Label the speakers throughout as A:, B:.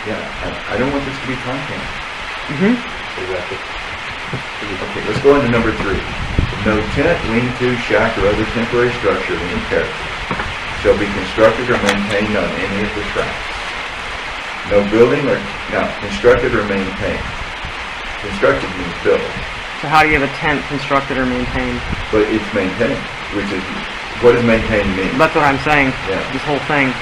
A: Yeah, I don't want this to be content.
B: Exactly.
A: Okay, let's go on to number 3. No tent, lean-to, shack, or other temporary structure of any character shall be constructed or maintained on any of the tracts. No building or, now, constructed or maintained. Constructed means built,
C: So how do you have a tent constructed or maintained?
A: but it's maintained, which is, what does maintained mean?
C: That's what I'm saying.
A: Yeah.
C: This whole thing.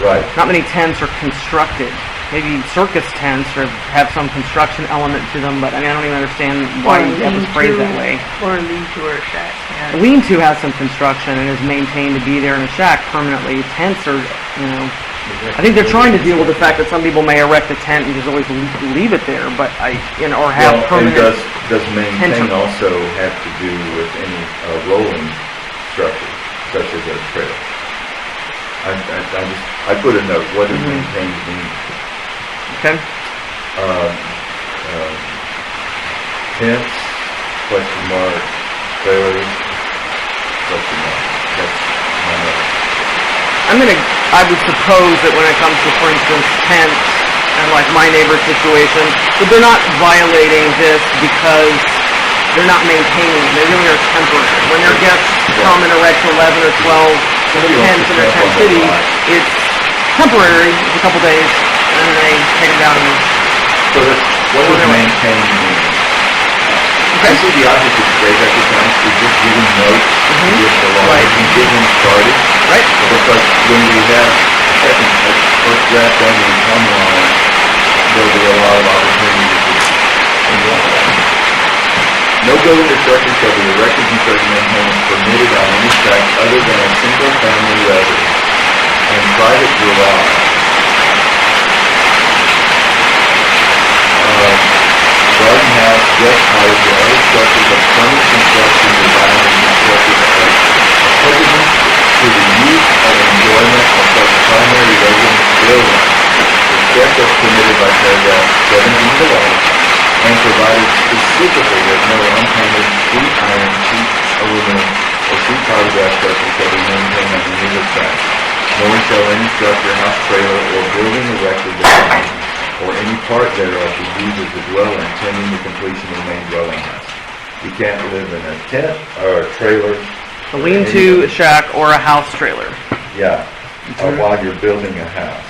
A: Right.
C: Not many tents are constructed. Maybe circus tents or have some construction element to them, but I mean, I don't even understand why you have this phrase that way.
D: Or a lean-to or a shack.
C: A
D: Yeah.
C: lean-to has some construction and is maintained to be there in a shack permanently. Tents are, you know, I think they're trying to deal with the fact that some people may erect a tent and just always leave it there, but or have
A: Well, and
C: permanent.
A: does maintain
C: tension.
A: also have to do with any rolling structure, such as a trailer? I put a note, what does maintained mean?
C: Okay.
A: Tents, question mark, trailers, question mark. That's my note.
C: I would suppose that when it comes to, for instance, tents and like my neighbor's situation, that they're not violating this because they're not maintaining it. They really are temporary. When their guests come and erect 11 or 12 tents in their tent city, it's temporary, it's a couple days, and then they take them down and
A: So what does maintain mean? I see the object of today's exercise is just giving notes with the law and getting started.
C: Right.
A: Because when we have first draft done and come on, there'll be a lot of opportunities to involve that. No building or structure shall be erected, constructed, and maintained permitted on any tract other than a single family residence and private garage. Garden house, guest cottage, or other structures of permanent construction designed and constructed as appurtenant to the use and enjoyment of such primary residence building, except as permitted by paragraph 17 below, and provided specifically that no unpainted sheet iron, sheet aluminum, or sheet fiberglass structure shall be maintained on any of the tracts, nor shall any structure, house, trailer, or building erected thereon, or any part thereof be used as a dwelling, tending the completion of the main dwelling house. You can't live in a tent or a trailer.
C: a lean-to, a shack, or a house trailer.
A: Yeah, while you're building a house.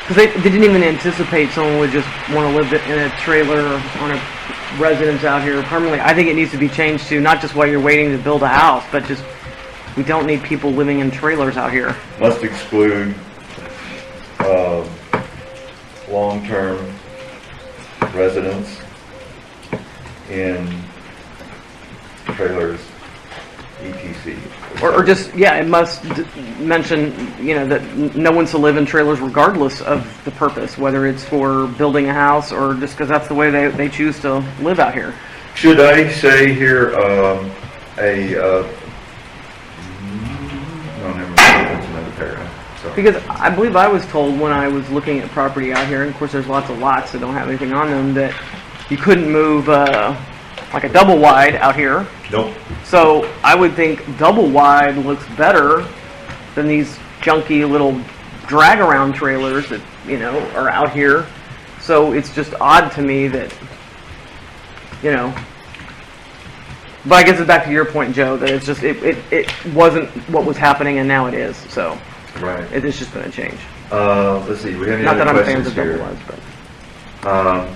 C: Because they didn't even anticipate someone would just want to live in a trailer on a residence out here permanently. I think it needs to be changed to not just while you're waiting to build a house, but just we don't need people living in trailers out here.
A: Must exclude long-term residents in trailers, etc.
C: Or just, yeah, it must mention, that no one's to live in trailers regardless of the purpose, whether it's for building a house or just because that's the way they choose to live out here.
A: Should I say here no, never mind. That's another paragraph. Sorry.
C: Because I believe I was told when I was looking at property out here, and of course there's lots of lots that don't have anything on them, that you couldn't move like a double wide out here.
A: Nope.
C: So I would think double wide looks better than these junky little drag around trailers that, are out here. So it's just odd to me that, but I guess it's back to your point, Joe, that it's just, it wasn't what was happening and now it is. So
A: Right.
C: it's just going to change.
A: Let's see. We have any
C: Not that
A: other
C: I'm fans
A: questions
C: of double
A: here?
C: wides, but.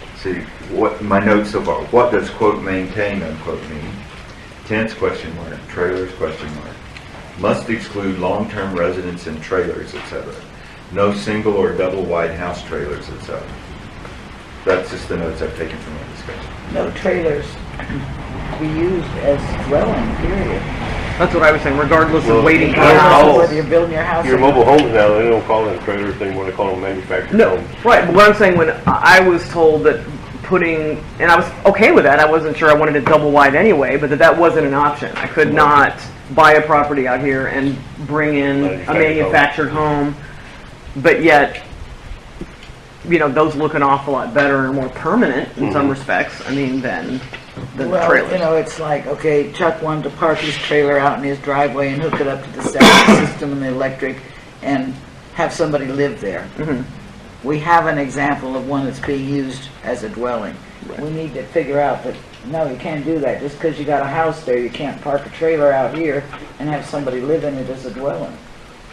A: Let's see. What my notes so far? What does quote maintain unquote mean? Tents question mark. Trailers question mark. Must exclude long-term residents in trailers, etc. No single or double wide house trailers, etc. That's just the notes I've taken from our discussion.
D: No trailers be used as dwelling, period.
C: That's what I was saying, regardless
B: Well,
C: of waiting for
B: I
C: a
B: don't
C: house.
B: know.
D: Whether you're building your house
B: Your
D: or
B: mobile homes now, they don't call them trailers anymore, they call them manufactured
C: No,
B: homes.
C: right, but what I'm saying, when I was told that putting, and I was okay with that, I wasn't sure I wanted a double wide anyway, but that wasn't an option. I could not buy a property out here and bring in a manufactured home, but yet, those look an awful lot better and are more permanent in some respects, than the
D: well,
C: trailers.
D: it's like, okay, Chuck wanted to park his trailer out in his driveway and hook it up to the septic system and the electric. and have somebody live there. We have an example of one that's being used as a dwelling. We need to figure out that, no, you can't do that. Just because you got a house there, you can't park a trailer out here and have somebody live in it as a dwelling.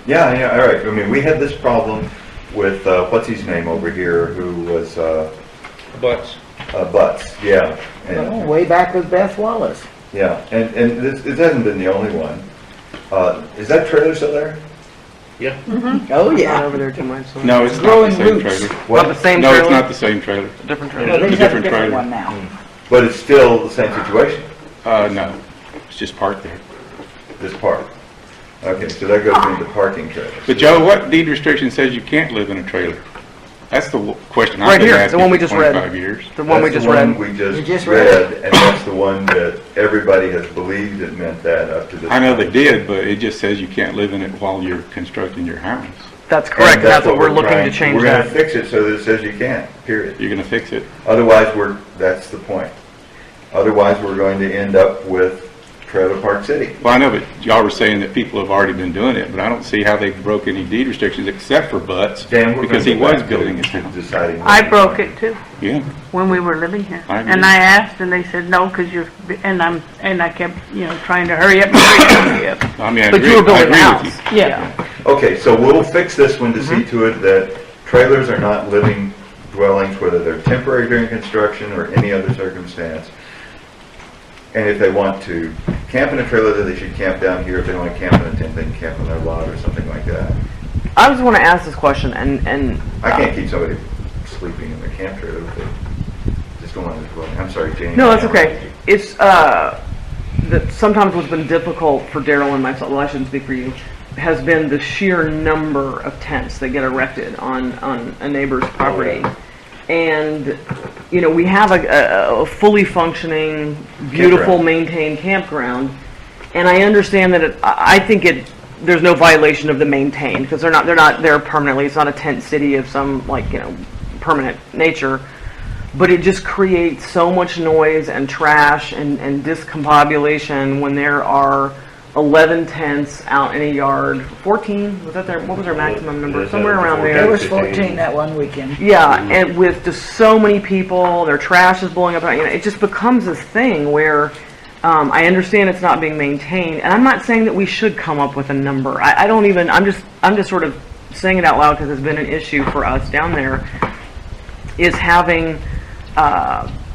A: Yeah, all right. I mean, we had this problem with, what's his name over here, who was,
B: Butts.
A: Butts, yeah. And,
D: Way back with Beth Wallace.
A: yeah, and it hasn't been the only one. Is that trailer still there?
B: Yeah.
D: Oh,
C: Not
D: yeah.
C: over there too much. So.
E: No, it's not
D: Growing
E: the same
D: roots.
E: trailer.
C: Not the same
E: No,
C: trailer?
E: it's not the same trailer.
C: Different
D: Well,
C: trailer.
D: they
E: It's
D: have a
E: different
D: different
E: trailer.
D: one now.
A: But it's still the same situation,
E: No, it's just parked there.
A: this part. Okay, so that goes into parking trailers.
E: But Joe, what deed restriction says you can't live in a trailer? That's the question
C: Right
E: I've been
C: here, the
E: asking
C: one we
E: for
C: just read.
E: 25 years.
C: The one we
A: That's
C: just
A: the
C: read.
A: one we
D: You just
A: read, and that's the one that everybody has believed it meant that up to this
E: I know they
A: point.
E: did, but it just says you can't live in it while you're constructing your house.
C: That's correct.
A: And
C: That's what we're looking
A: trying-
C: to change
A: We're gonna
C: that.
A: fix it so that it says you can't, period.
E: You're gonna fix it.
A: Otherwise, that's the point. Otherwise, we're going to end up with Trailer Park City.
E: Well, I know, but y'all were saying that people have already been doing it, but I don't see how they broke any deed restrictions except for Butts,
A: Dan, we're
E: because
A: gonna
E: he
A: go
E: was
A: back
E: building
A: to
E: his house.
A: deciding.
F: I broke it too
E: Yeah,
F: when we were living here.
E: I agree.
F: And I asked and they said, no, because you're, and I kept, trying to hurry up and hurry up.
E: I mean, I
C: But
E: agree,
C: you were
E: I
C: building a
E: agree with
C: house.
E: you.
F: Yeah.
A: Okay, so we'll fix this one to see to it that trailers are not living dwellings, whether they're temporary during construction or any other circumstance. And if they want to camp in a trailer, then they should camp down here. If they want to camp in a tent, they can camp on their lot or something like that.
C: I just want to ask this question, and
A: I can't keep somebody sleeping in their camp trailer if they just go on their dwelling. I'm sorry, Jane.
C: no, that's okay. It's that sometimes what's been difficult for Daryl and myself. Well, I shouldn't speak for you. Has been the sheer number of tents that get erected on a neighbor's property. And, we have a fully functioning, beautiful,
A: Campground.
C: maintained campground. And I understand that I think there's no violation of the maintained, because they're not there permanently. It's not a tent city of some, permanent nature. But it just creates so much noise and trash and discombobulation when there are 11 tents out in a yard. 14? Was that what was their maximum number?
B: Yes,
C: Somewhere
B: that was
C: around
B: 14.
D: There
C: there.
D: was 14 that one weekend.
C: Yeah, and with just so many people, their trash is blowing up. It just becomes this thing where I understand it's not being maintained, and I'm not saying that we should come up with a number. I don't even. I'm just sort of saying it out loud because it's been an issue for us down there. Is having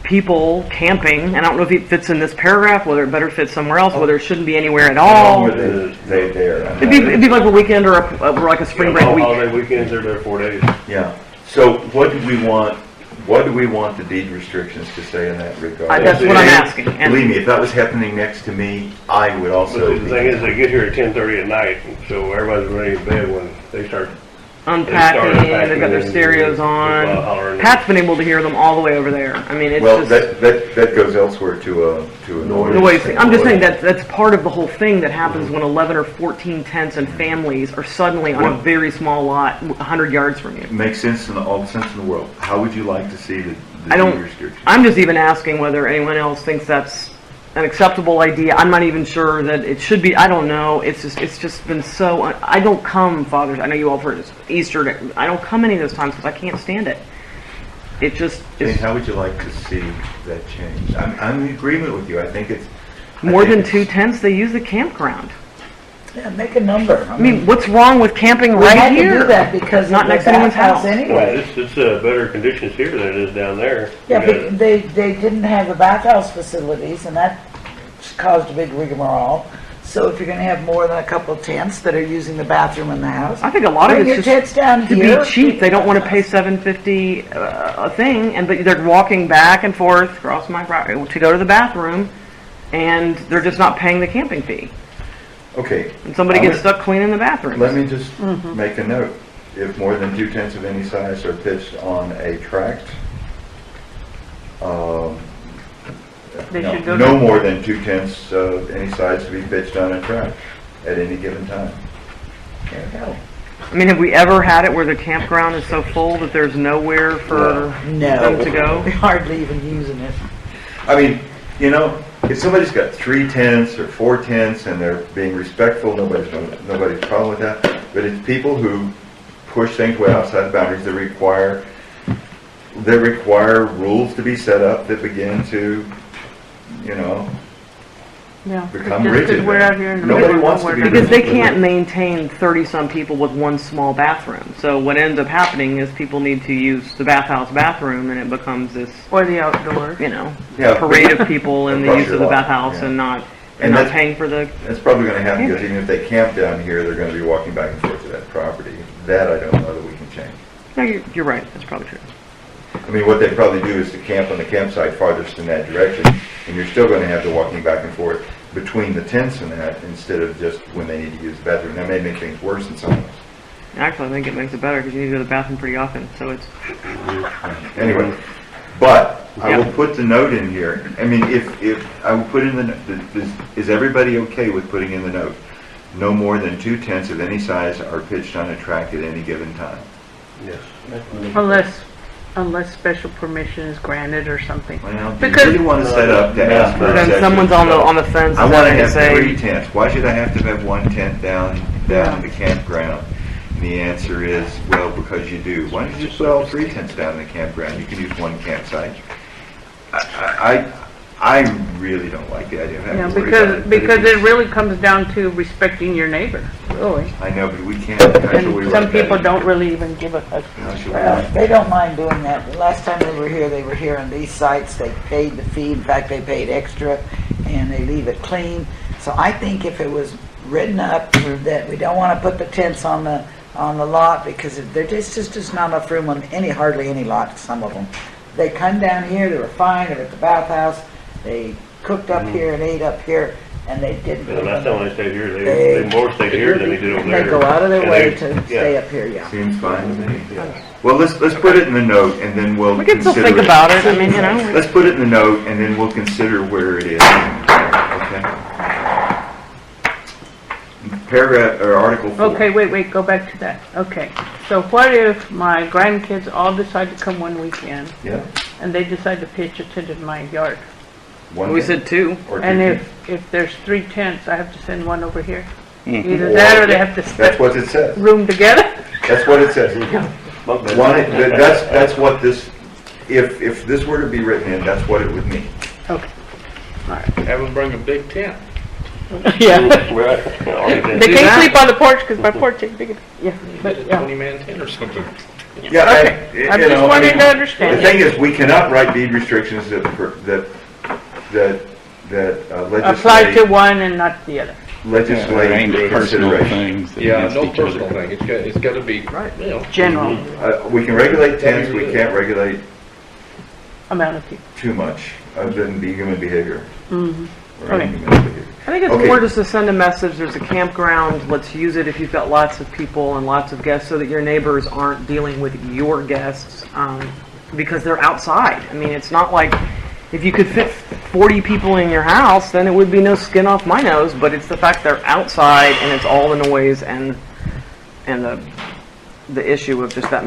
C: people camping, and I don't know if it fits in this paragraph, whether it better fits somewhere else, whether it shouldn't be anywhere at all.
A: They there.
C: It'd be like a weekend or like a spring break week.
B: Holiday weekends, they're there 4 days.
A: Yeah. So what do we want? What do we want the deed restrictions to say in that regard?
C: That's what I'm asking. And
A: Believe me, if that was happening next to me, I would also.
B: But the thing is, they get here at 10:30 at night, so everybody's ready to bed when they start.
C: unpacking, they've got their stereos on.
B: hollering.
C: Pat's been able to hear them all the way over there. I mean, it's
A: Well,
C: just
A: that goes elsewhere to a noise.
C: noise thing. I'm just saying that's part of the whole thing that happens when 11 or 14 tents and families are suddenly on a
A: Well-
C: very small lot, 100 yards from you.
A: It makes sense in all the sense in the world. How would you like to see the
C: I don't-
A: deed restrictions?
C: I'm just even asking whether anyone else thinks that's an acceptable idea. I'm not even sure that it should be. I don't know. It's just been so. I don't come Father's. I know you all for Easter. I don't come any of those times because I can't stand it. It just
A: Jane,
C: is
A: how would you like to see that change? I'm in agreement with you. I think it's
C: more
A: I think
C: than
A: it's-
C: 2 tents. They use the campground.
D: Yeah, make a number.
C: I mean, what's wrong with camping
D: we
C: right
D: had
C: here?
D: to do that because
C: Not
D: of
C: next
D: the
C: to anyone's
D: bathhouse
C: house.
B: Well,
D: anyway.
B: it's better conditions here than it is down there.
D: Yeah,
B: You got-
D: but they didn't have the bathhouse facilities, and that caused a big rigmarole. So if you're going to have more than a couple of tents that are using the bathroom in the house,
C: I think a lot of
D: bring
C: it's
D: your
C: just
D: tents down
C: to
D: here.
C: be cheap. They don't want to pay $7.50 a thing, but they're walking back and forth across my property to go to the bathroom, and they're just not paying the camping fee.
A: Okay.
C: And somebody
A: I'm
C: gets
A: gonna-
C: stuck cleaning the bathroom.
A: Let me just make a note. If more than 2 tents of any size are pitched on a tract,
F: They
A: no,
F: should go
A: no
F: to-
A: more than 2 tents of any size to be pitched on a tract at any given time.
D: There you go.
C: I mean, have we ever had it where the campground is so full that there's nowhere for
D: No.
C: them to go?
D: We're hardly even using it.
A: I mean, if somebody's got 3 tents or 4 tents and they're being respectful, nobody's problem with that. But it's people who push things way outside the boundaries that require rules to be set up that begin to, you know,
F: Yeah.
A: become
F: Just 'cause
A: rigid.
F: we're out here in the
A: Nobody
F: middle of
A: wants to
F: nowhere.
A: be
C: Because they
A: rigid.
C: can't maintain 30-some people with one small bathroom. So what ends up happening is people need to use the bathhouse bathroom, and it becomes this,
F: Or the outdoor.
C: you know,
A: Yeah.
C: parade of people in the
A: Across
C: use
A: your
C: of the
A: lot,
C: bathhouse
A: yeah.
C: and not
A: And that's-
C: paying for the.
A: That's probably going to happen because even if they camp down here, they're going to be walking back and forth to that property. That I don't know that we can change.
C: No, you're right. That's probably true.
A: I mean, what they probably do is to camp on the campsite farthest in that direction, and you're still going to have the walking back and forth between the tents and that instead of just when they need to use the bathroom. That may make things worse in some ways.
C: Actually, I think it makes it better because you need to go to the bathroom pretty often. So it's
A: Anyway, but I
C: Yeah.
A: will put the note in here. I mean, if I will put in the, is everybody okay with putting in the note? No more than 2 tents of any size are pitched on a track at any given time.
B: Yes.
F: Unless special permission is granted or something.
A: Well, do you
F: Because-
A: really want to set up to ask for a
C: then
A: section?
C: someone's on the fence.
A: I want to
C: and
A: have
C: say,
A: 3 tents. Why should I have to have 1 tent down in the campground? And the answer is, well, because you do. Why don't you just put all 3 tents down in the campground? You can use 1 campsite. I really don't like the idea of having
F: Yeah,
A: to worry about it.
F: because it really comes down to respecting your neighbor, really.
A: I know, but we can't. How should we
F: And
A: write
F: some
A: that
F: people
A: in?
F: don't really even give a fuck.
A: How should we
D: Well,
A: write
D: they don't mind doing that. The last time they were here on these sites, they paid the fee. In fact, they paid extra, and they leave it clean. So I think if it was written up that we don't want to put the tents on the lot because there's just not enough room on hardly any lot, some of them. They come down here, they were fine, they were at the bathhouse, they cooked up here and ate up here, and they didn't.
B: The last time I stayed here,
D: They-
B: they more stayed here than they did over there.
D: They go out of their
B: And
D: way
B: they-
D: to
B: yeah.
D: stay up here, yeah.
A: Seems fine to me. Well, let's put it in the note, and then we'll
C: we can still
A: consider
C: think
A: it.
C: about it. I mean, you know.
A: Let's put it in the note, and then we'll consider where it is. Okay. Paragraph or Article 4.
F: Okay, wait, go back to that. Okay, so what if my grandkids all decide to come one weekend
A: Yeah.
F: and they decide to pitch a tent in my yard?
A: One
C: We
A: tent
C: said 2.
A: or 2
F: And
A: tents.
F: if there's 3 tents, I have to send one over here?
E: Mhm.
F: Either that or they have to
A: That's
F: split
A: what it says.
F: room together?
A: That's what it says. That's what this. If this were to be written in, that's what it would mean.
F: Okay,
G: Have them bring a big tent.
F: yeah.
B: Right.
F: They can't sleep on the porch because my porch ain't big enough. Yeah, but, yeah.
G: 20-man tent or something.
A: Yeah.
F: Okay. I'm just wanting to understand.
A: The thing is, we cannot write deed restrictions that
F: Apply to one and not the other.
A: legislate
E: Aimed at personal
A: consideration.
E: things.
G: Yeah,
E: against
G: no
E: each other.
G: personal thing. It's got to be, you know.
F: General
A: We can regulate tents, we can't regulate
F: amount of people.
A: too much other than the human behavior. Or
F: Okay.
A: inhuman behavior.
C: I think it's
A: Okay.
C: more just to send a message, there's a campground, let's use it if you've got lots of people and lots of guests so that your neighbors aren't dealing with your guests because they're outside. I mean, it's not like if you could fit 40 people in your house, then it would be no skin off my nose, but it's the fact they're outside and it's all the noise and the issue of just that